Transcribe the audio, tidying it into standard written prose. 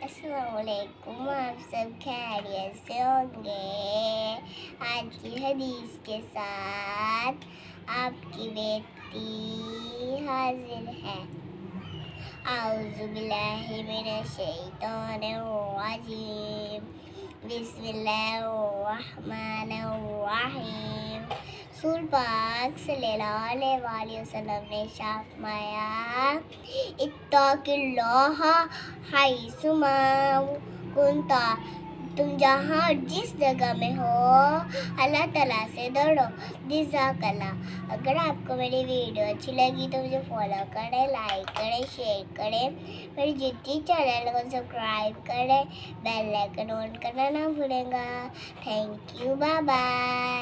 अस्सलाम वालेकुम। आप सब खैरियत से होंगे। आज की हदीस के साथ आपकी बेटी हाजिर है। आऊज़ु बिल्लाहि मिनश शैतानिर रजीम। बिस्मिल्लाहिर्रहमानिर रहीम। रसूल पाक सल्लल्लाहु अलैहि वसल्लम ने इरशाद फरमाया, इत्तक़िल्लाह हैसुमा कुंता। तुम जहाँ जिस जगह में हो अल्लाह ताला से डरो। जज़ाकल्लाह। अगर आपको मेरी वीडियो अच्छी लगी तो मुझे फॉलो करें, लाइक करें, शेयर करें, मेरे जितनी चैनल को सब्सक्राइब करें, बेल आइकन ऑन करना ना भूलेगा। Thank you, bye bye.